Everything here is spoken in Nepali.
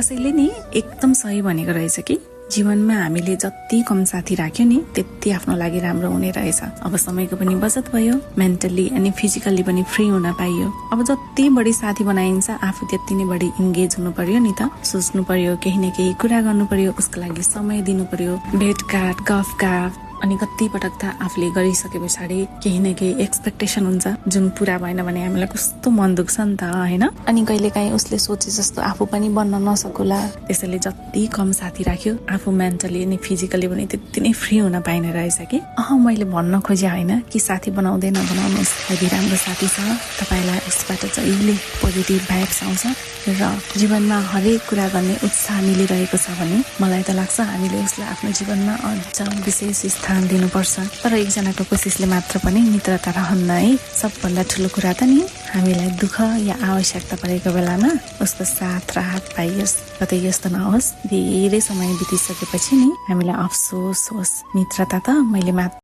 कसैले नि एकदम सही भनेको रहेछ कि जीवनमा हामीले जति कम साथी राख्यो नि त्यति आफ्नो लागि राम्रो हुने रहेछ। अब समयको पनि बचत भयो, मेन्टली अनि फिजिकली पनि फ्री हुन पाइयो। अब जति बढी साथी बनाइन्छ आफू त्यति नै बढी इन्गेज हुनु पर्यो नि त। सोच्नु पर्यो, केही न केही कुरा गर्नु पर्यो, उसको लागि समय दिनु पर्यो, भेटघाट गफगाफ। अनि कति पटक त आफूले गरिसके पछाडि केही न केही एक्सपेक्टेसन हुन्छ जुन पूरा भएन भने हामीलाई कस्तो मन दुख्छ नि त हैन। अनि कहिलेकाहीँ उसले सोचे जस्तो आफू पनि बन्न नसकुला। त्यसैले जति कम साथी राख्यो आफू मेन्टली अनि फिजिकली पनि त्यति नै फ्री हुन पाइने रहेछ कि। मैले भन्न खोजे होइन कि साथी बनाउँदै नबनाउनुहोस्। यदि राम्रो साथी छ तपाईलाई उसबाट जहिले पोजिटिभ भाइब्स आउँछ र जीवनमा हरेक कुरा गर्ने उत्साह मिलिरहेको छ भने मलाई त लाग्छ हामीले उसलाई आफ्नो जीवनमा अझ विशेष स्थान दिनुपर्छ। तर एकजनाको कोसिसले मात्र पनि मित्रता रहन्न है। सबभन्दा ठुलो कुरा त नि हामीलाई दुःख या आवश्यकता परेको बेलामा उसको साथ राहत पाइयोस्। कतै यस्तो नहोस् धेरै समय बितिसकेपछि नि हामीलाई अफसोस होस्। मित्रता त मैले मात्र